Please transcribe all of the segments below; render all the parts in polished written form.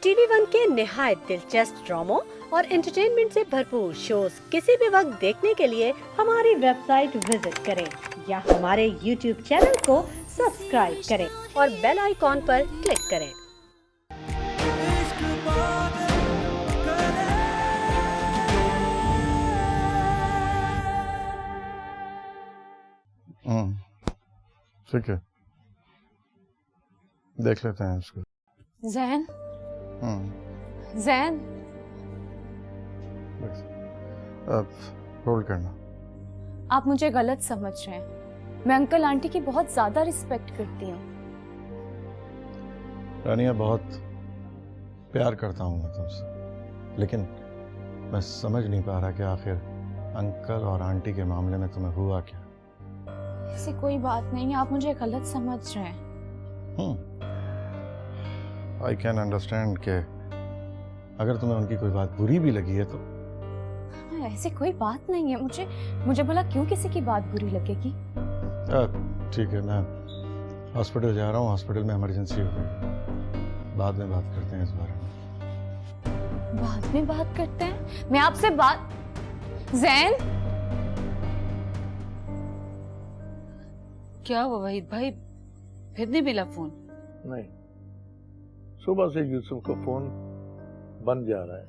TV one के निहायत दिलचस्प ड्रामों और एंटरटेनमेंट से भरपूर शोज किसी भी वक्त देखने के लिए हमारी वेबसाइट विजिट करें या हमारे यूट्यूब चैनल को सब्सक्राइब करें और बेल आइकॉन पर क्लिक करें। ठीक है, देख लेते हैं इसको। ज़ैन, ज़ैन, अब होल्ड करना। आप मुझे गलत समझ रहे हैं। मैं अंकल आंटी की बहुत ज्यादा रिस्पेक्ट करती हूँ। रानिया, बहुत प्यार करता हूँ मैं तुमसे, लेकिन मैं समझ नहीं पा रहा कि आखिर अंकल और आंटी के मामले में तुम्हें हुआ क्या। ऐसी कोई बात नहीं है, आप मुझे गलत समझ रहे हैं। आई कैन अंडरस्टैंड कि अगर तुम्हें उनकी कोई बात बुरी भी लगी है तो। ऐसी कोई बात नहीं है। मुझे भला क्यों किसी की बात बुरी लगेगी? ठीक है, मैं हॉस्पिटल जा रहा हूँ। हॉस्पिटल में इमरजेंसी हो गई, बाद में बात करते हैं इस बारे में। बाद में बात करते हैं? मैं आपसे बात ज़ैन, क्या हुआ वहीद भाई, फिर नहीं मिला फोन? नहीं, सुबह से यूसुफ का फोन बंद जा रहा है।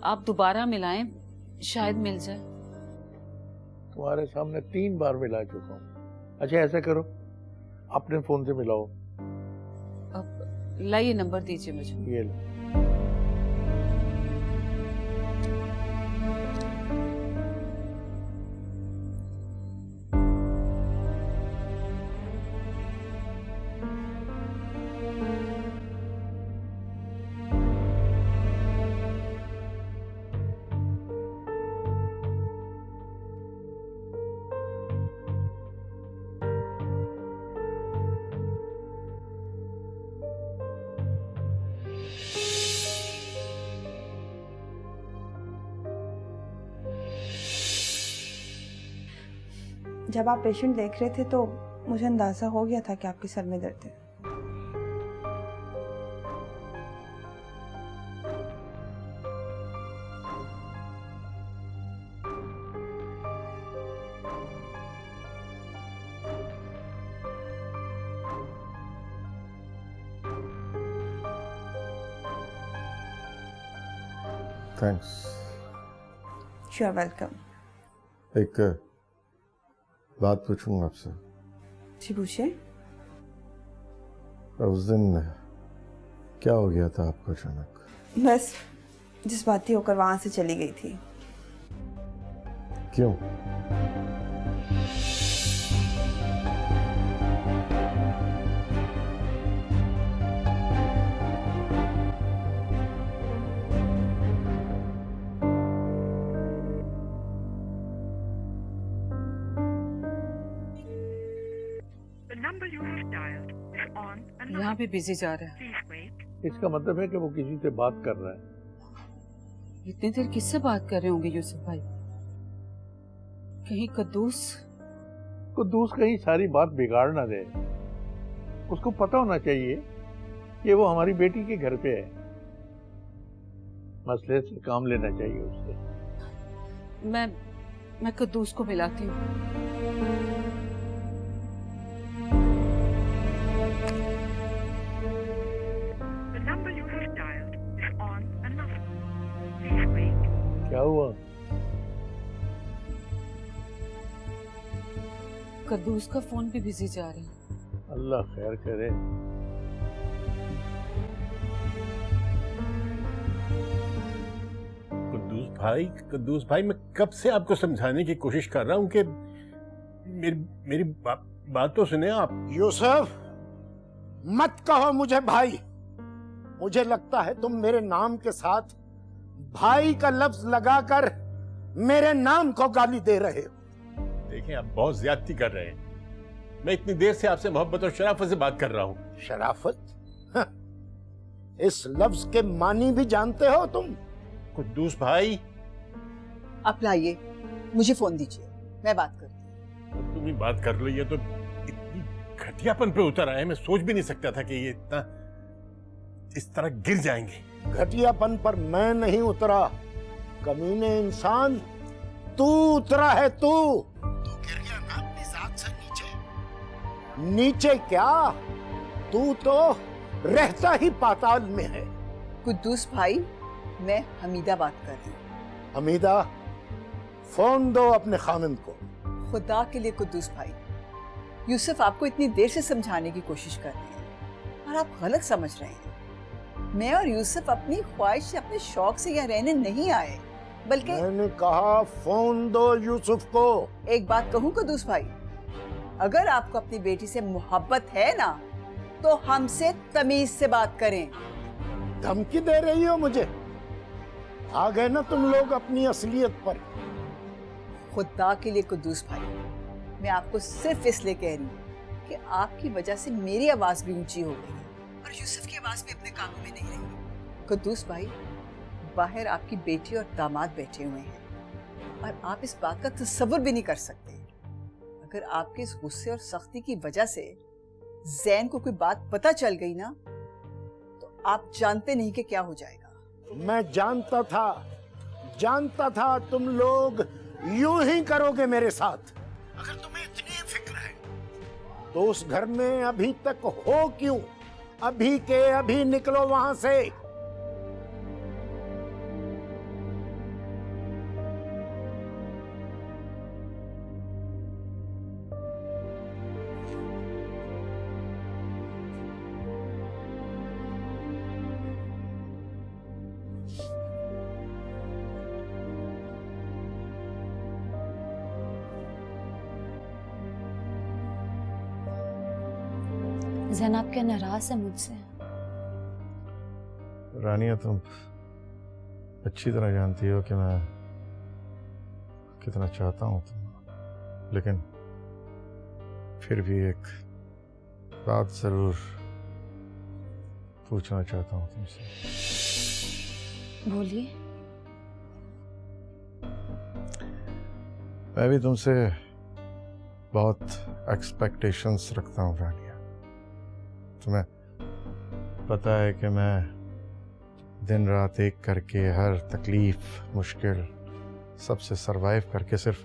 आप दोबारा मिलाएं, शायद मिल जाए। तुम्हारे सामने 3 बार मिला चुका हूँ। अच्छा ऐसा करो, अपने फोन से मिलाओ। अब लाइए, नंबर दीजिए मुझे। ये लो। जब आप पेशेंट देख रहे थे तो मुझे अंदाजा हो गया था कि आपके सर में दर्द है। थैंक्स। You are welcome. एक बात पूछूंगा आपसे। जी पूछिए। उस दिन क्या हो गया था आपको अचानक? बस जिस बात थी होकर वहां से चली गई थी। क्यों? यहाँ भी बिजी जा रहा है। इसका मतलब है कि वो किसी से बात कर रहा है। इतनी देर किससे बात कर रहे होंगे यूसुफ भाई? कहीं कुद्दूस कहीं सारी बात बिगाड़ ना दे। उसको पता होना चाहिए कि वो हमारी बेटी के घर पे है। मसले से काम लेना चाहिए उससे। मैं कद्दूस को मिलाती हूँ। क्या हुआ? कद्दूस का फोन भी बिजी जा रहा है। अल्लाह खैर करे। कद्दूस भाई, मैं कब से आपको समझाने की कोशिश कर रहा हूँ कि मेरी बात तो सुने आप। यूसुफ, मत कहो मुझे भाई। मुझे लगता है तुम मेरे नाम के साथ भाई का लफ्ज लगाकर मेरे नाम को गाली दे रहे हो। देखें, आप बहुत ज्यादती कर रहे हैं। मैं इतनी देर से आपसे मोहब्बत और शराफत से बात कर रहा हूँ। शराफत? हाँ, इस लफ्ज के मानी भी जानते हो तुम? कुद्दूस भाई, आप लाइए, मुझे फोन दीजिए, मैं बात करती हूँ। तुम ही बात कर लो। ये तो इतनी घटियापन पे उतर आए। मैं सोच भी नहीं सकता था कि ये इतना इस तरह गिर जाएंगे। घटियापन पर मैं नहीं उतरा, कमीने इंसान, तू उतरा है। तू गिर गया ना अपनी जात से नीचे। नीचे क्या, तू तो रहता ही पाताल में है। कुद्दूस भाई, मैं हमीदा बात कर रही हूँ। हमीदा, फोन दो अपने खामिन को। खुदा के लिए कुद्दूस भाई, यूसुफ आपको इतनी देर से समझाने की कोशिश कर रहे हैं और आप गलत समझ रहे हैं। मैं और यूसुफ अपनी ख्वाहिश से, अपने शौक से यहाँ रहने नहीं आए, बल्कि मैंने कहा फोन दो यूसुफ को। एक बात कहूँ कुद्दूस भाई, अगर आपको अपनी बेटी से मोहब्बत है ना, तो हमसे तमीज से बात करें। धमकी दे रही हो मुझे? आ गए ना तुम लोग अपनी असलियत पर। खुदा के लिए कुद्दूस भाई, मैं आपको सिर्फ इसलिए कह रही हूँ कि आपकी वजह से मेरी आवाज भी ऊंची हो गई है और यूसुफ की आवाज भी अपने काबू में नहीं रही। कुद्दूस भाई, बाहर आपकी बेटी और दामाद बैठे हुए हैं और आप इस बात का तसव्वुर भी नहीं कर सकते। अगर आपके इस गुस्से और सख्ती की वजह से जैन को कोई बात पता चल गई ना, तो आप जानते नहीं कि क्या हो जाएगा। मैं जानता था तुम लोग यूं ही करोगे मेरे साथ। अगर तुम्हें इतनी फिक्र है तो उस घर में अभी तक हो क्यों? अभी के अभी निकलो वहां से। जैन, आप क्या नाराज है मुझसे? रानिया, तुम अच्छी तरह जानती हो कि मैं कितना चाहता हूं तुम, लेकिन फिर भी एक बात जरूर पूछना चाहता हूं तुमसे। बोलिए। मैं भी तुमसे बहुत एक्सपेक्टेशंस रखता हूं रानिया। तुम्हें पता है कि मैं दिन रात एक करके हर तकलीफ, मुश्किल सबसे सरवाइव करके सिर्फ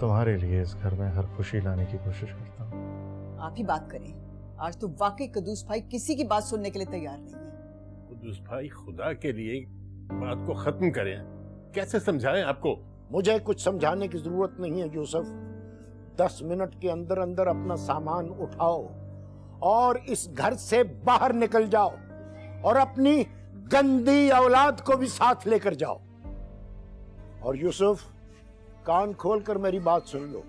तुम्हारे लिए इस घर में हर खुशी लाने की कोशिश करता हूँ। आप ही बात करें। आज तो वाकई कुद्दूस भाई किसी की बात सुनने के लिए तैयार नहीं है। कुद्दूस भाई, खुदा के लिए बात को खत्म करें। कैसे समझाएं आपको? मुझे कुछ समझाने की जरूरत नहीं है यूसुफ। 10 मिनट के अंदर अंदर अपना सामान उठाओ और इस घर से बाहर निकल जाओ और अपनी गंदी औलाद को भी साथ लेकर जाओ। और यूसुफ, कान खोलकर मेरी बात सुन लो।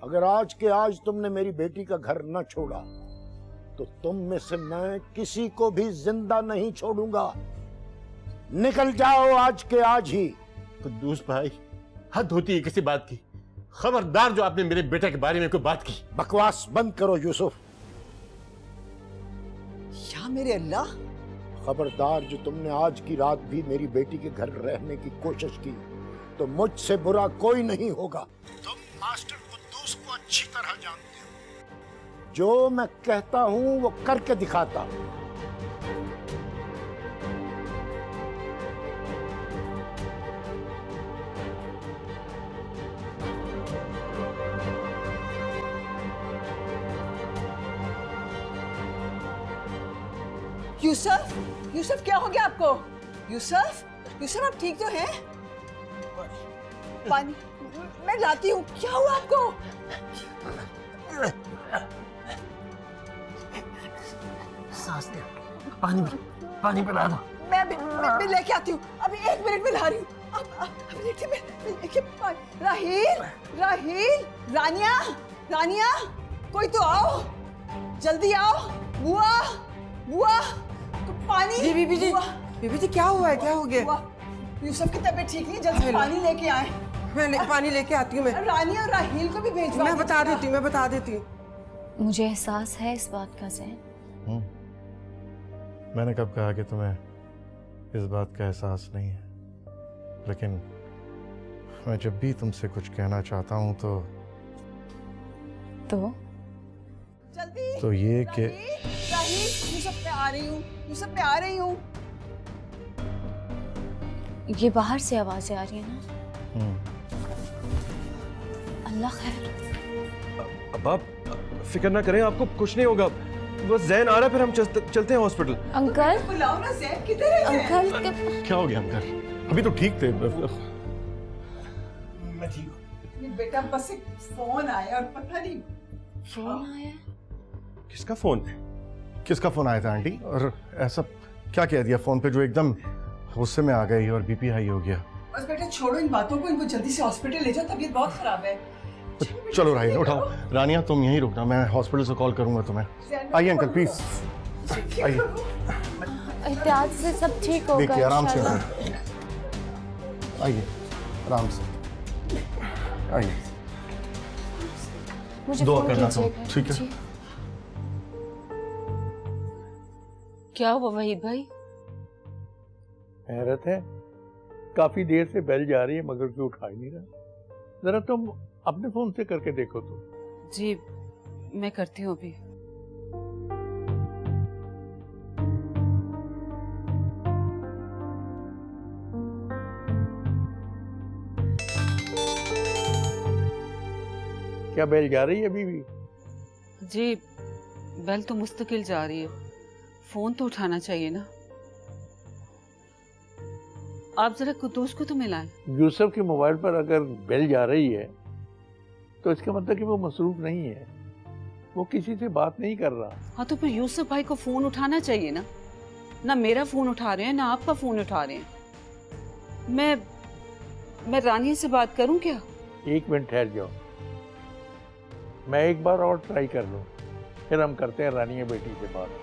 अगर आज के आज तुमने मेरी बेटी का घर न छोड़ा तो तुम में से मैं किसी को भी जिंदा नहीं छोड़ूंगा। निकल जाओ आज के आज ही। कुद्दूस भाई, हद होती है किसी बात की। खबरदार जो आपने मेरे बेटे के बारे में कोई बात की। बकवास बंद करो यूसुफ। या मेरे अल्लाह, खबरदार जो तुमने आज की रात भी मेरी बेटी के घर रहने की कोशिश की तो मुझसे बुरा कोई नहीं होगा। तुम मास्टर कुद्दूस को अच्छी तरह जानते हो। जो मैं कहता हूं वो करके दिखाता हूं। यूसुफ, यूसुफ क्या हो गया आपको? यूसुफ, यूसुफ आप ठीक तो हैं? पानी मैं लाती हूँ। क्या हुआ आपको? सांस ले, पानी पिला दो। मैं लेके आती हूँ। अभी 1 मिनट में ला रही हूँ। अब लेके पानी। राहील, रानिया, कोई तो आओ, जल्दी आओ। बुआ, पानी। जी बीबी जी, बीबी जी क्या हुआ है? क्या हो गया? यूसुफ की तबीयत ठीक नहीं, जल्दी पानी लेके आए। मैं पानी लेके आती हूँ। मैं रानी और राहील को भी भेजवा। मैं बता देती हूँ। मुझे एहसास है इस बात का जैन। मैंने कब कहा कि तुम्हें इस बात का एहसास नहीं है? लेकिन मैं जब भी तुमसे कुछ कहना चाहता हूँ तो जल्दी तो ये कि राही, यूसुफ मैं आ रही हूँ, यूसुफ मैं आ रही हूँ। ये बाहर से आवाजें आ रही है ना? हम्म, अल्लाह खैर। अब आप फिक्र ना करें, आपको कुछ नहीं होगा। बस जैन आ रहा है, फिर हम चलते हैं हॉस्पिटल। अंकल बुलाओ ना जैन, किधर है जैन? अंकल क्या हो गया अंकल? अभी तो ठीक थे। मैं ठीक हूँ। ये बेटा बस एक फोन आया और पता नहीं फोन आया? किसका फोन? किसका फोन आया था आंटी? और ऐसा क्या कह दिया फोन पे जो एकदम गुस्से में आ गई और बीपी हाई हो गया? बस बेटा छोड़ो इन बातों को, इनको जल्दी से हॉस्पिटल ले जाओ, तबीयत बहुत खराब है। चलो रानी उठाओ। रानिया तुम यहीं रुकना, मैं हॉस्पिटल से कॉल करूंगा तुम्हें। आइए अंकल प्लीज आइए। एहतियात से सब ठीक होगा देखिए आराम से इंशाल्लाह। आइए आराम से आइए। मुझे दुआ फोन करना कीजिएगा। ठीक है। जी। क्या हुआ वहीद भाई? हैरत है, काफी देर से बेल जा रही है मगर कोई उठा ही नहीं रहा। जरा तुम अपने फोन से करके देखो तो। जी मैं करती हूँ अभी। क्या बेल जा रही है अभी भी? जी बेल तो मुस्तकिल जा रही है, फोन तो उठाना चाहिए ना। आप जरा कुद्दूस को तो मिलाएं। यूसुफ के मोबाइल पर अगर बेल जा रही है तो इसका मतलब कि वो मसरूफ नहीं है, वो किसी से बात नहीं कर रहा। हाँ तो फिर यूसुफ भाई को फोन उठाना चाहिए ना। ना मेरा फोन उठा रहे हैं ना आपका फोन उठा रहे हैं। मैं रानी से बात करूं क्या? एक मिनट ठहर जाओ, मैं एक बार और ट्राई कर लूं, फिर हम करते हैं रानिया बेटी से बात।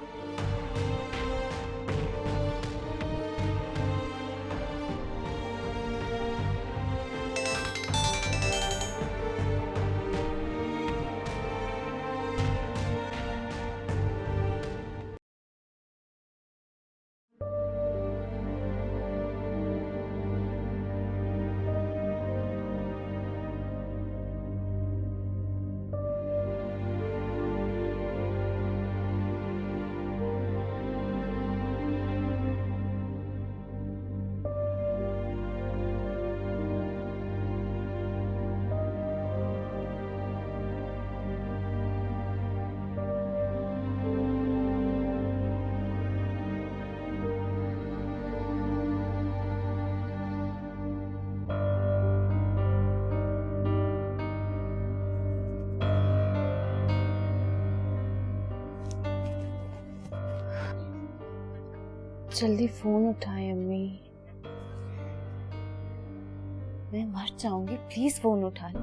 जल्दी फोन उठाएं अम्मी, मैं मर जाऊंगी। प्लीज फोन उठा लें।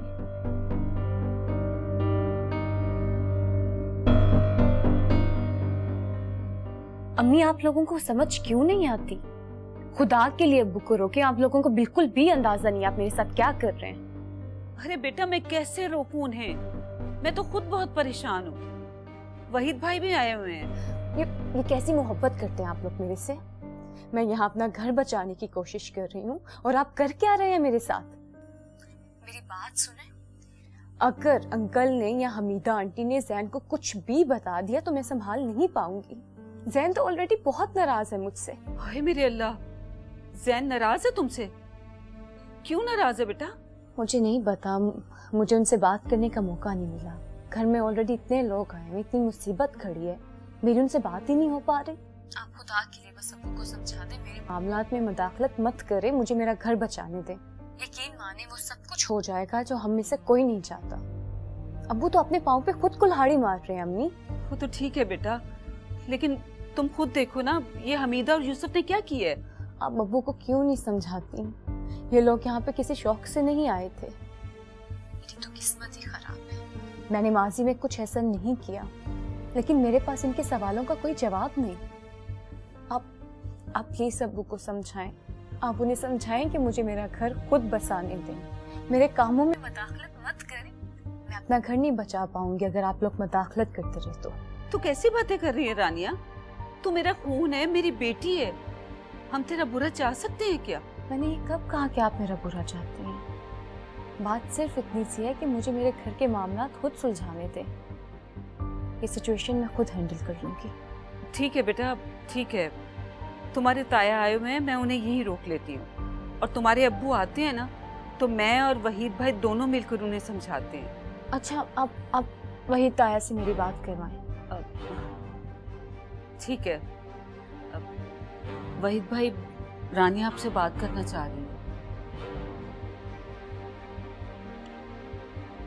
अम्मी आप लोगों को समझ क्यों नहीं आती? खुदा के लिए अब्बू को रोके, आप लोगों को बिल्कुल भी अंदाजा नहीं आप मेरे साथ क्या कर रहे हैं। अरे बेटा मैं कैसे रोकूं उन्हें, मैं तो खुद बहुत परेशान हूँ। वहीद भाई भी आए हुए हैं। ये कैसी मोहब्बत करते हैं आप लोग मेरे से? मैं यहाँ अपना घर बचाने की कोशिश कर रही हूँ और आप कर क्या रहे हैं मेरे साथ? मेरी बात सुने, अगर अंकल ने या हमीदा आंटी ने जैन को कुछ भी बता दिया तो मैं संभाल नहीं पाऊंगी। जैन तो ऑलरेडी बहुत नाराज है मुझसे। हाय मेरे अल्लाह, जैन नाराज है तुमसे? क्यों नाराज है बेटा? मुझे नहीं पता, मुझे उनसे बात करने का मौका नहीं मिला। घर में ऑलरेडी इतने लोग आए हैं, इतनी मुसीबत खड़ी है, मेरी उनसे बात ही नहीं हो पा रही। आप खुदा के लिए बस अब्बू को समझा दें, मेरे मामलात में मदाखलत मत करे, मुझे मेरा घर बचाने दें। यकीन माने वो सब कुछ हो जाएगा जो हम में से कोई नहीं चाहता। अब्बू तो अपने पाँव पे खुद कुल्हाड़ी मार रहे हैं अम्मी। वो तो ठीक है बेटा, लेकिन तुम खुद देखो ना, ये हमीदा और यूसुफ ने क्या किया है। आप अब्बू को क्यों नहीं समझाती? ये लोग यहाँ पे किसी शौक से नहीं आए थे। मेरी तो किस्मत ही खराब है। मैंने माजी में कुछ ऐसा नहीं किया, लेकिन मेरे पास इनके सवालों का कोई जवाब नहीं। आप प्लीज अब्बू को समझाएं। आप उन्हें समझाएं कि मुझे मेरा घर खुद बसाने दें, मेरे कामों में मदाखलत मत करें। मैं अपना घर नहीं बचा पाऊंगी अगर आप लोग मदाखलत करते रहे तो। तू कैसी बातें कर रही है रानिया? तू मेरा खून है, मेरी बेटी है, हम तेरा बुरा चाह सकते हैं क्या? मैंने ये कब कहा कि आप मेरा बुरा चाहते हैं? बात सिर्फ इतनी सी है कि मुझे मेरे घर के मामला खुद सुलझाने दें। ये सिचुएशन मैं खुद हैंडल कर लूँगी। ठीक है बेटा, ठीक है। तुम्हारे ताया आए हुए हैं, मैं उन्हें यहीं रोक लेती हूँ। और तुम्हारे अब्बू आते हैं ना, तो मैं और वहीद भाई दोनों मिलकर उन्हें समझाते हैं। अच्छा, आप वही ताया से मेरी बात करवाएं। ठीक है। वहीद भाई, रानी आपसे बात करना चाह रही है।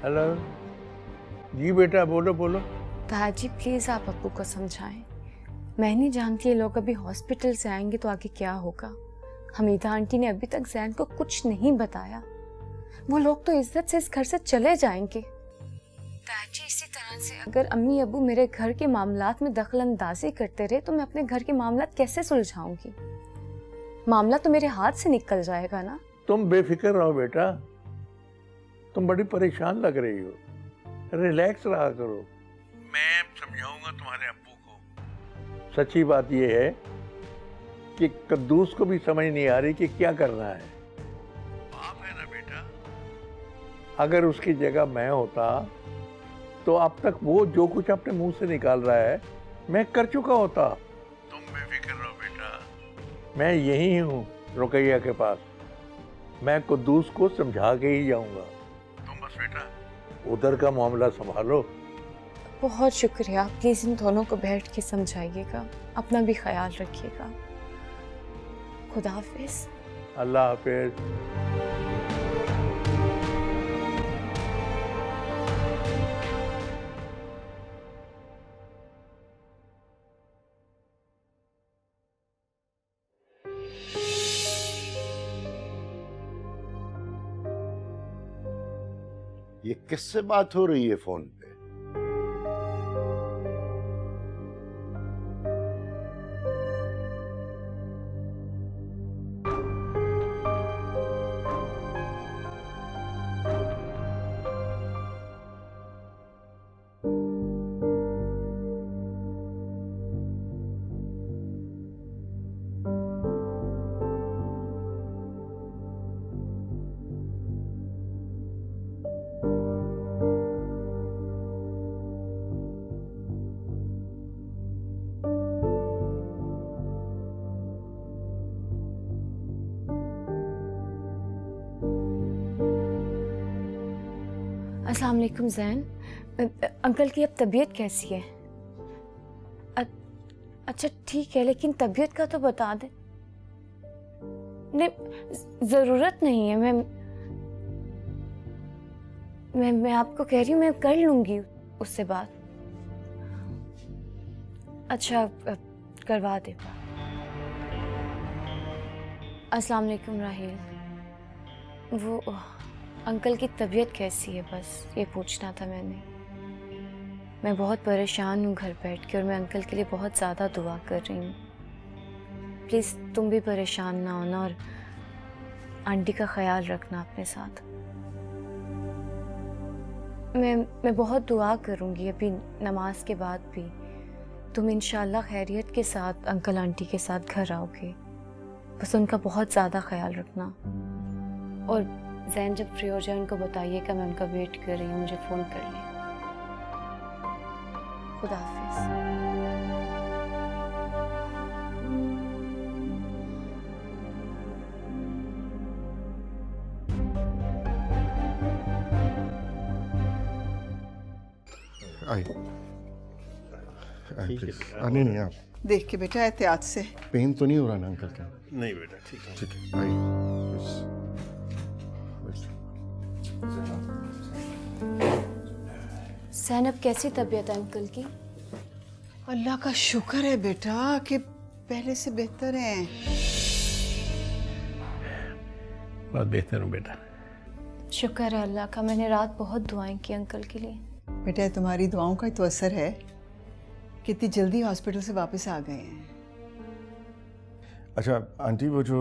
हेलो जी बेटा, बोलो बोलो। ताया जी प्लीज आप अब्बू को समझाएं। मैं नहीं जानती ये लोग अभी हॉस्पिटल से आएंगे तो आगे क्या होगा। हमीदा आंटी ने अभी तक जैन को कुछ नहीं बताया। वो लोग तो इज्जत से इस घर से चले जाएंगे। ताया जी इसी तरह से अगर अम्मी अब्बू मेरे घर के मामलात में दखल अंदाजी करते रहे तो मैं अपने घर के मामलात कैसे सुलझाऊंगी? मामला तो मेरे हाथ से निकल जाएगा ना। तुम बेफिक्र रहो बेटा, तुम बड़ी परेशान लग रही हो, रिलैक्स रहा करो। मैं समझाऊंगा तुम्हारे अब्बू को। सच्ची बात यह है कि कद्दूस को भी समझ नहीं आ रही कि क्या करना है। बाप है ना बेटा, अगर उसकी जगह मैं होता तो अब तक वो जो कुछ अपने मुंह से निकाल रहा है मैं कर चुका होता। तुम बेफिक्र रहो बेटा, मैं यही हूँ रुकैया के पास। मैं कद्दूस को समझा के ही जाऊंगा। तुम बस बेटा उधर का मामला संभालो। बहुत शुक्रिया। प्लीज इन दोनों को बैठ के समझाइएगा, अपना भी ख्याल रखिएगा। खुदा हाफिज। अल्लाह हाफिज। ये किससे बात हो रही है फोन पे? अस्सलाम वालेकुम जैन। अंकल की अब तबीयत कैसी है? अच्छा ठीक है, लेकिन तबीयत का तो बता दे। नहीं ज़रूरत नहीं है। मैं आपको कह रही हूँ, मैं कर लूँगी उससे बात। अच्छा करवा दे बात। अस्सलाम वालेकुम राहील। वो अंकल की तबीयत कैसी है, बस ये पूछना था मैंने। मैं बहुत परेशान हूँ घर बैठ के और मैं अंकल के लिए बहुत ज़्यादा दुआ कर रही हूँ। प्लीज़ तुम भी परेशान ना होना और आंटी का ख्याल रखना अपने साथ। मैं बहुत दुआ करूँगी अभी नमाज के बाद भी। तुम इंशाल्लाह खैरियत के साथ अंकल आंटी के साथ घर आओगे। बस उनका बहुत ज़्यादा ख्याल रखना। और जैन जब फ्री हो जाए उनको बताइएगा मैं उनका वेट कर रही हूँ, मुझे फ़ोन कर लिया। खुदा हाफिज़। आई प्लीज। नहीं आप देख के बेटा एहतियात से। पेन तो नहीं हो रहा ना अंकल का? नहीं बेटा, ठीक है। ठीक है आई सैनब कैसी तबीयत है अंकल की? अल्लाह का शुक्र है बेटा कि पहले से बेहतर है। बहुत बेहतर हूँ बेटा। शुक्र है अल्लाह का। मैंने रात बहुत दुआएं की अंकल के लिए। बेटा तुम्हारी दुआओं का ही तो असर है कि इतनी जल्दी हॉस्पिटल से वापस आ गए हैं। अच्छा आंटी, वो जो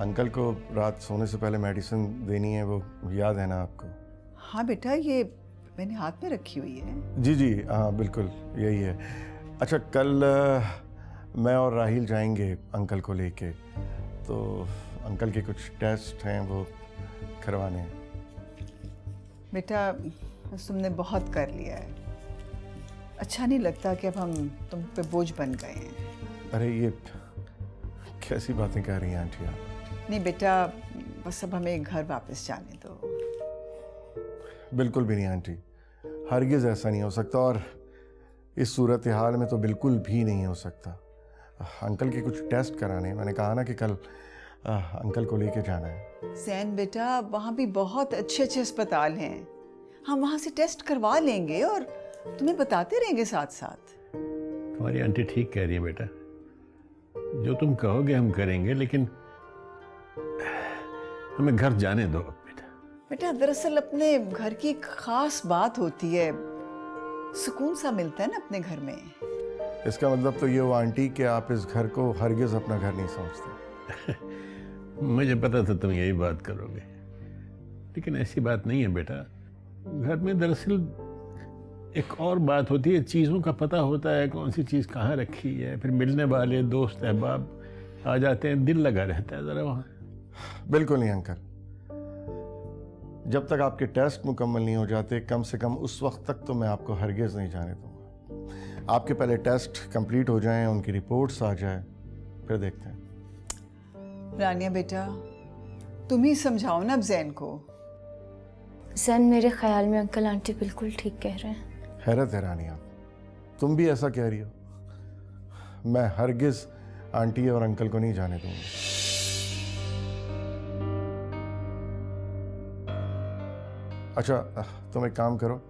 अंकल को रात सोने से पहले मेडिसिन देनी है वो याद है ना आपको? हाँ बेटा, ये मैंने हाथ में रखी हुई है। जी जी हाँ बिल्कुल यही है। अच्छा कल मैं और राहील जाएंगे अंकल को लेके, तो अंकल के कुछ टेस्ट हैं वो करवाने हैं। बेटा तुमने बहुत कर लिया है। अच्छा नहीं लगता कि अब हम तुम पे बोझ बन गए हैं। अरे ये कैसी बातें कह रही हैं आंटी आप? नहीं बेटा, बस अब हमें घर वापस जाने दो। बिल्कुल भी नहीं आंटी, हरगिज़ ऐसा नहीं हो सकता, और इस सूरत हाल में तो बिल्कुल भी नहीं हो सकता। अंकल के कुछ टेस्ट कराने हैं, मैंने कहा ना कि कल अंकल को लेके जाना है। जैन बेटा, वहाँ भी बहुत अच्छे अच्छे अस्पताल हैं, हम वहाँ से टेस्ट करवा लेंगे और तुम्हें बताते रहेंगे साथ साथ। तुम्हारी आंटी ठीक कह रही है बेटा, जो तुम कहोगे हम करेंगे, लेकिन हमें घर जाने दो बेटा। बेटा दरअसल अपने घर की एक खास बात होती है, सुकून सा मिलता है ना अपने घर में। इसका मतलब तो ये हुआ आंटी कि आप इस घर को हरगिज़ अपना घर नहीं समझते। मुझे पता था तुम यही बात करोगे, लेकिन ऐसी बात नहीं है बेटा। घर में दरअसल एक और बात होती है, चीज़ों का पता होता है कौन सी चीज़ कहाँ रखी है, फिर मिलने वाले दोस्त अहबाब आ जाते हैं, दिल लगा रहता है ज़रा वहाँ। बिल्कुल नहीं अंकल, जब तक आपके टेस्ट मुकम्मल नहीं हो जाते, कम से कम उस वक्त तक तो मैं आपको हरगिज़ नहीं जाने दूंगा। आपके पहले टेस्ट कंप्लीट हो जाएं, उनकी रिपोर्ट्स आ जाए, फिर देखते हैं। रानिया बेटा, तुम ही समझाओ ना अब जैन को। जैन, मेरे ख्याल में अंकल आंटी बिल्कुल ठीक कह रहे हैं। हैरत है रानिया, तुम भी ऐसा कह रही हो? मैं हरगिज़ आंटी और अंकल को नहीं जाने दूंगा। अच्छा, तुम एक काम करो,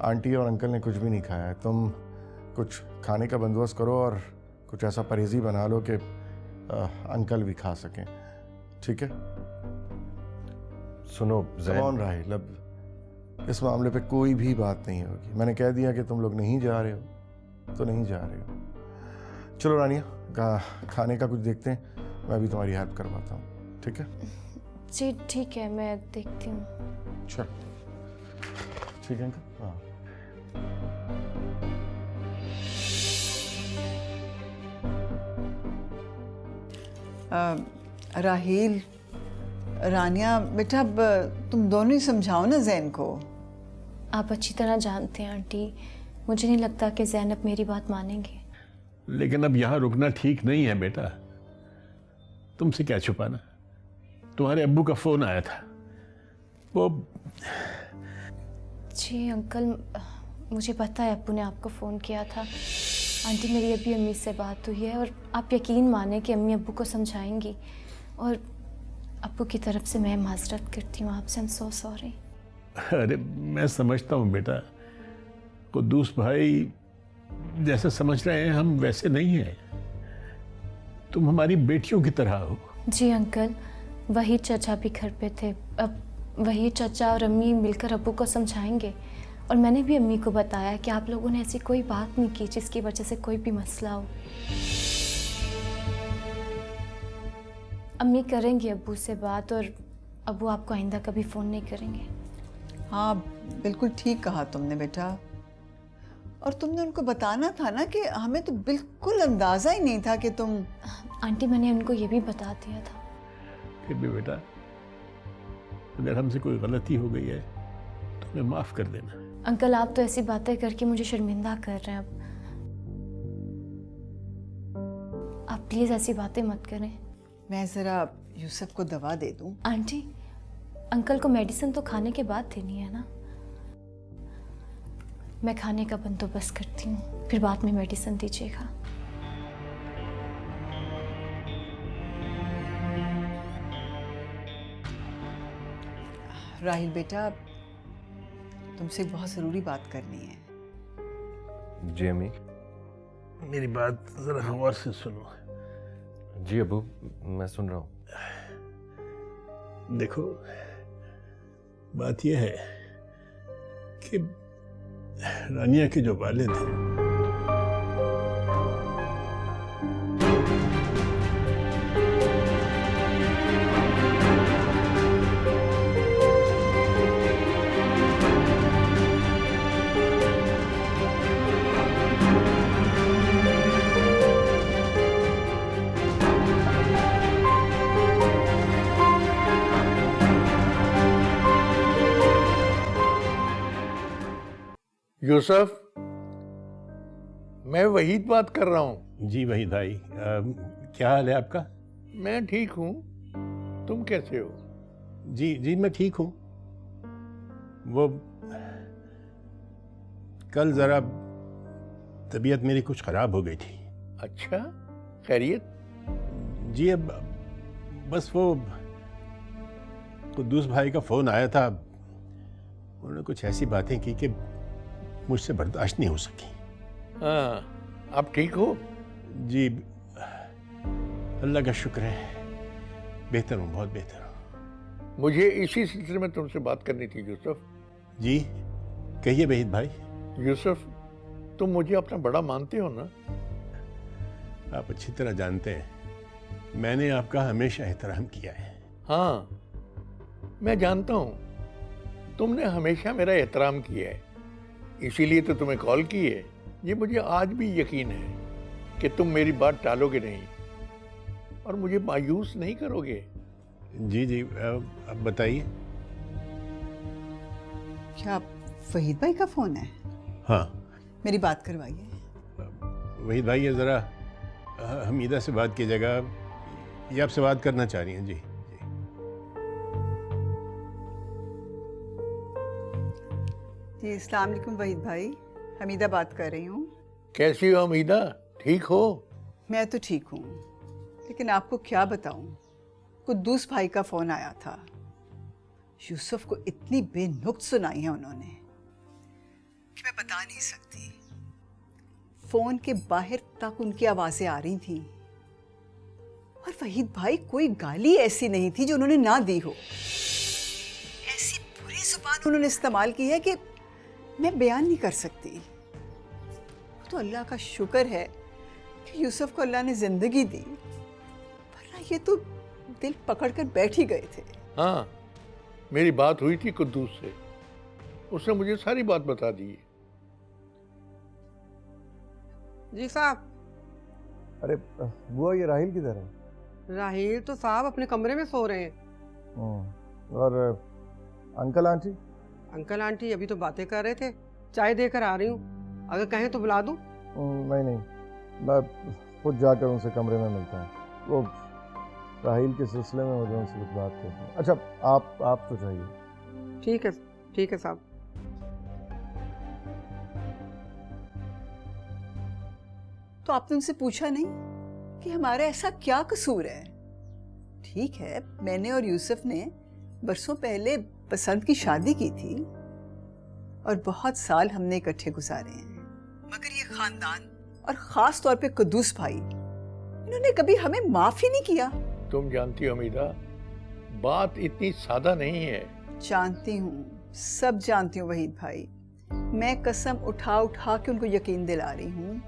आंटी और अंकल ने कुछ भी नहीं खाया है, तुम कुछ खाने का बंदोबस्त करो और कुछ ऐसा परहेजी बना लो कि अंकल भी खा सकें, ठीक है? सुनो कौन राहिल, अब इस मामले पे कोई भी बात नहीं होगी। मैंने कह दिया कि तुम लोग नहीं जा रहे हो तो नहीं जा रहे हो। चलो रानिया, खाने का कुछ देखते हैं, मैं भी तुम्हारी हेल्प करवाता हूँ, ठीक है? जी ठीक है, मैं देखती हूँ। चल ठीक है अंकल। हाँ राहील, रानिया बेटा, अब तुम दोनों ही समझाओ ना जैन को। आप अच्छी तरह जानते हैं आंटी, मुझे नहीं लगता कि ज़ैनब मेरी बात मानेंगे। लेकिन अब यहाँ रुकना ठीक नहीं है बेटा, तुमसे क्या छुपाना। तुम्हारे अब्बू का फ़ोन आया था, वो। जी अंकल, मुझे पता है अब्बू ने आपको फ़ोन किया था। आंटी, मेरी अभी अम्मी से बात हुई है और आप यकीन माने कि अम्मी अब्बू को समझाएंगी, और अब्बू की तरफ से मैं माजरत करती हूँ आपसे। I'm so sorry। अरे मैं समझता हूँ बेटा, कुद्दूस भाई जैसा समझ रहे हैं हम वैसे नहीं हैं, तुम हमारी बेटियों की तरह हो। जी अंकल, वही चचा भी घर पे थे, अब वही चचा और अम्मी मिलकर अब्बू को समझाएंगे। और मैंने भी अम्मी को बताया कि आप लोगों ने ऐसी कोई बात नहीं की जिसकी वजह से कोई भी मसला हो। अम्मी करेंगी अब्बू से बात, और अब्बू आपको आइंदा कभी फ़ोन नहीं करेंगे। हाँ बिल्कुल ठीक कहा तुमने बेटा, और तुमने उनको बताना था ना कि हमें तो बिल्कुल अंदाज़ा ही नहीं था कि तुम। आंटी, मैंने उनको ये भी बता दिया था। फिर भी बेटा, अगर हमसे कोई गलती हो गई है तो हमें माफ़ कर देना। अंकल, आप तो ऐसी बातें करके मुझे शर्मिंदा कर रहे हैं। अब आप प्लीज़ ऐसी बातें मत करें। मैं ज़रा यूसुफ को दवा दे दूँ। आंटी, अंकल को मेडिसिन तो खाने के बाद देनी है ना। मैं खाने का बंदोबस्त करती हूँ, फिर बाद में मेडिसिन दीजिएगा। राहिल बेटा, तुमसे बहुत ज़रूरी बात करनी है। जी अम्मी। मेरी बात ज़रा गौर से सुनो। जी अब्बू, मैं सुन रहा हूँ। देखो, बात यह है कि रानिया के जो वालिद हैं, यूसुफ, मैं वहीद बात कर रहा हूँ। जी वहीद भाई, क्या हाल है आपका? मैं ठीक हूँ, तुम कैसे हो? जी जी मैं ठीक हूँ। वो कल ज़रा तबीयत मेरी कुछ ख़राब हो गई थी। अच्छा, खैरियत? जी अब बस वो कुद्दूस भाई का फ़ोन आया था, उन्होंने कुछ ऐसी बातें की कि मुझसे बर्दाश्त नहीं हो सकी। हाँ, आप ठीक हो? जी अल्लाह का शुक्र है, बेहतर हूँ, बहुत बेहतर हूँ। मुझे इसी सिलसिले में तुमसे बात करनी थी यूसुफ। जी कहिए वहीद भाई। यूसुफ, तुम मुझे अपना बड़ा मानते हो ना? आप अच्छी तरह जानते हैं मैंने आपका हमेशा एहतराम किया है। हाँ, मैं जानता हूँ, तुमने हमेशा मेरा एहतराम किया है, इसीलिए तो तुम्हें कॉल की है। ये मुझे आज भी यकीन है कि तुम मेरी बात टालोगे नहीं और मुझे मायूस नहीं करोगे। जी जी अब बताइए। क्या वहीद भाई का फोन है? हाँ मेरी बात करवाइए। वहीद भाई ये ज़रा हमीदा से बात कीजिएगा, ये आपसे बात करना चाह रही हैं। जी जी अस्सलाम वालेकुम वहीद भाई, हमीदा बात कर रही हूँ। कैसी हो हमीदा, ठीक हो? मैं तो ठीक हूँ, लेकिन आपको क्या बताऊँ, कुद्दूस भाई का फ़ोन आया था। यूसुफ को इतनी बेनुक्त सुनाई है उन्होंने कि मैं बता नहीं सकती। फ़ोन के बाहर तक उनकी आवाज़ें आ रही थीं और वहीद भाई कोई गाली ऐसी नहीं थी जो उन्होंने ना दी हो। ऐसी बुरी जुबान उन्होंने इस्तेमाल की है कि मैं बयान नहीं कर सकती। तो अल्लाह का शुक्र है कि यूसुफ को अल्लाह ने ज़िंदगी दी, वरना ये तो दिल पकड़ कर बैठ ही गए थे। हाँ, मेरी बात हुई थी कुद्दूस से, उसने मुझे सारी बात बता दी। जी साहब। अरे बुआ, ये राहिल किधर है? राहिल तो साहब अपने कमरे में सो रहे हैं। और अंकल आंटी? अंकल आंटी अभी तो बातें कर रहे थे, चाय देकर आ रही हूँ, अगर कहें तो बुला दूँ? नहीं, मैं खुद जाकर उनसे कमरे में मिलता हूँ। वो राहिल के सिलसिले में मुझे उनसे कुछ बात करनी है। अच्छा आप तो चाहिए। ठीक है साहब। तो आपने उनसे पूछा नहीं कि हमारा ऐसा क्या कसूर है? ठीक है, मैंने और यूसुफ ने बरसों पहले पसंद की शादी की थी और बहुत साल हमने इकट्ठे गुजारे हैं, मगर ये खानदान और खास तौर पे कुद्दूस भाई, इन्होंने कभी हमें माफ ही नहीं किया। तुम जानती हो हमीदा, बात इतनी सादा नहीं है। जानती हूँ, सब जानती हूँ वहीद भाई। मैं कसम उठा उठा के उनको यकीन दिला रही हूँ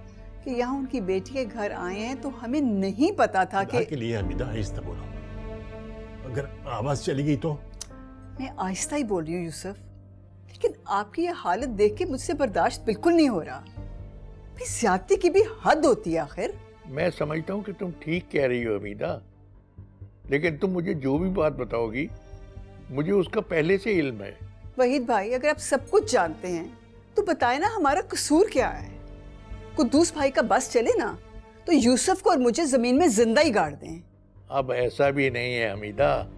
कि यहाँ उनकी बेटी के घर आए हैं तो हमें नहीं पता था कि के लिए हमीदा आहिस्ता बोलो, अगर आवाज चली गई तो। मैं आहिस्ता ही बोल रही हूँ यूसुफ, लेकिन आपकी ये हालत देख के मुझसे बर्दाश्त बिल्कुल नहीं हो रहा। भाई ज्यादती की भी हद होती है आखिर। मैं समझता हूँ कि तुम ठीक कह रही हो हमीदा, लेकिन तुम मुझे जो भी बात बताओगी मुझे उसका पहले से इल्म है। वहीद भाई, अगर आप सब कुछ जानते हैं तो बताए ना हमारा कसूर क्या है। कुद्दूस भाई का बस चले ना तो यूसुफ को और मुझे जमीन में जिंदा ही गाड़ दें। अब ऐसा भी नहीं है हमीदा,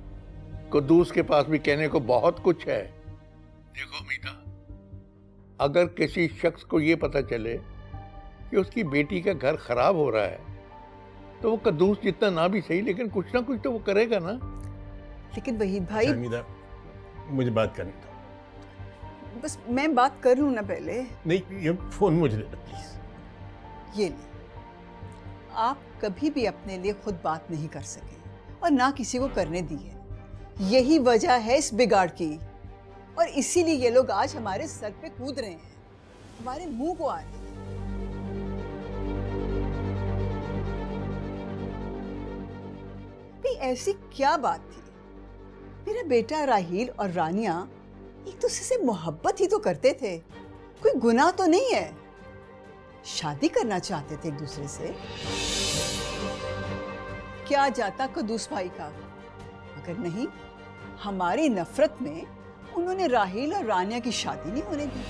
कुद्दूस के पास भी कहने को बहुत कुछ है। देखो हमीदा, अगर किसी शख्स को ये पता चले कि उसकी बेटी का घर खराब हो रहा है तो वो कुद्दूस जितना ना भी सही, लेकिन कुछ ना कुछ तो वो करेगा ना। लेकिन वहीद भाई, हमीदा मुझे बात करने दो। बस मैं बात कर लूं ना पहले। नहीं, ये फोन मुझे दे दो प्लीज। ये नहीं, आप कभी भी अपने लिए खुद बात नहीं कर सके और ना किसी को करने दी है। यही वजह है इस बिगाड़ की, और इसीलिए ये लोग आज हमारे सर पे कूद रहे हैं, हमारे मुंह को आ रहे हैं। भी ऐसी क्या बात थी? मेरा बेटा राहील और रानिया एक दूसरे से मोहब्बत ही तो करते थे, कोई गुनाह तो नहीं है। शादी करना चाहते थे एक दूसरे से। क्या जाता कुद्दूस भाई का? मगर नहीं, हमारी नफरत में उन्होंने राहील और रानिया की शादी नहीं होने दी।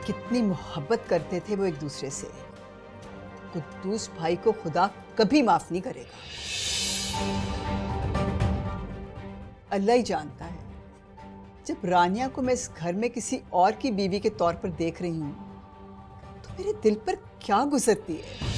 कितनी मोहब्बत करते थे वो एक दूसरे से। कुद्दूस भाई को खुदा कभी माफ नहीं करेगा। अल्लाह ही जानता है, जब रानिया को मैं इस घर में किसी और की बीवी के तौर पर देख रही हूं तो मेरे दिल पर क्या गुजरती है।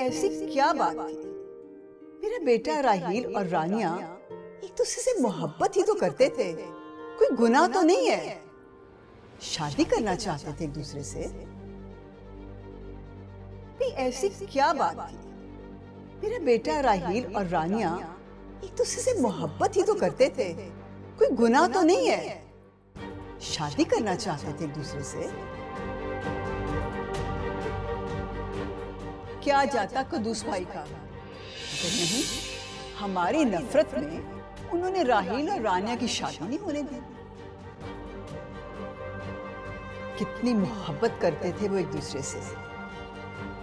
ऐसी क्या बात थी? मेरा बेटा राहील और रानिया एक दूसरे से मोहब्बत ही तो करते थे, कोई गुनाह तो नहीं है। शादी करना चाहते थे एक दूसरे से। ऐसी क्या बात थी? मेरा बेटा राहील और रानिया एक दूसरे से मोहब्बत ही तो करते थे, कोई गुनाह तो नहीं है। शादी करना चाहते थे एक दूसरे से। क्या जाता कुद्दूस भाई का? अगर नहीं, हमारी नफरत में उन्होंने राहील और रानिया की शादी नहीं होने दी। कितनी मोहब्बत करते थे वो एक दूसरे से।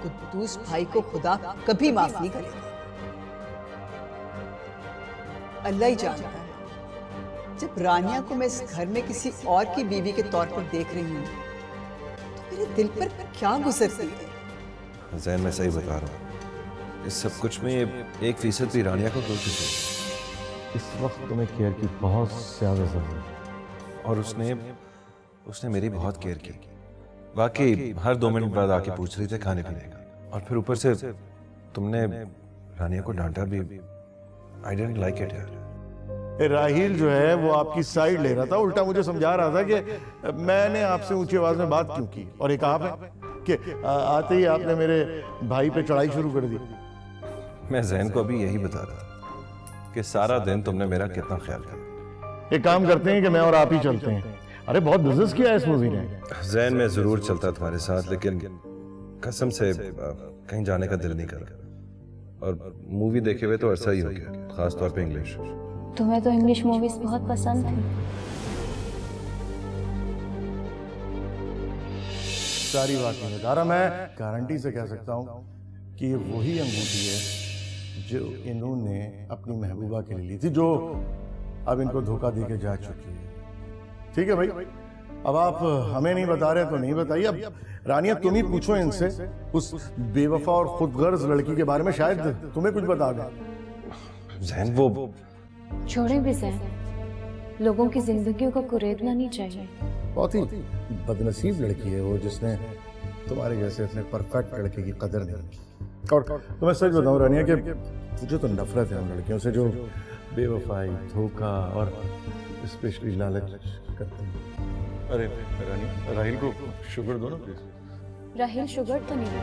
कुद्दूस भाई को खुदा कभी माफ नहीं करेगा। अल्लाह ही जानता है, जब रानिया को मैं इस घर में किसी और की बीवी के तौर पर देख रही हूं तो मेरे दिल पर क्या गुजरती है। जैन, मैं सही बता रहा हूँ, इस सब कुछ में 1% भी रानिया को गलती है। इस वक्त तुम्हें केयर की बहुत ज़्यादा ज़रूरत है। और उसने मेरी बहुत केयर की। वाकई हर 2 मिनट बाद आके पूछ रही थी खाने पीने का। और फिर ऊपर से तुमने रानिया को डांटा भी। आई डिडंट लाइक इट यार। राहील जो है वो आपकी साइड ले रहा था, उल्टा मुझे समझा रहा था कि मैंने आपसे ऊंची आवाज में बात क्यों की। और एक आप है कि आते ही आपने मेरे भाई पे चढ़ाई शुरू कर दी। मैं जैन को अभी यही बता रहा था कि सारा दिन तुमने मेरा कितना ख्याल किया। एक काम करते हैं कि मैं और आप ही चलते हैं। अरे बहुत बिजनेस किया है इस मूवी ने। जैन, मैं जरूर चलता तुम्हारे साथ, लेकिन कसम से कहीं जाने का दिल नहीं कर रहा। और मूवी देखे हुए तो ऐसा ही हो गया, खास तौर पे इंग्लिश। तुम्हें तो इंग्लिश मूवीज बहुत पसंद है। सारी बात नहीं बता रहा, मैं गारंटी से कह सकता हूँ कि ये वही अंगूठी है जो इन्होंने अपनी महबूबा के लिए ली थी, जो अब इनको धोखा दे के जा चुकी है। ठीक है भाई, अब आप हमें नहीं बता रहे तो नहीं बताइए। अब रानिया तुम ही पूछो इनसे उस बेवफा और खुदगर्ज लड़की के बारे में, शायद तुम्हें कुछ बता दें। जैन, वो छोड़े भी जैन, लोगों की जिंदगियों को कुरेदना नहीं चाहिए। बहुत ही बदनसीब लड़की है वो, जिसने तुम्हारे जैसे इतने परफेक्ट लड़के की कदर नहीं की। और तो मैं सच बताऊं रानिया कि मुझे तो नफरत है उन लड़कियों से जो बेवफाई, धोखा और स्पेशली लालच करते हैं। अरे रानिया, राहील को शुगर दो ना प्लीज। राहील शुगर तो नहीं।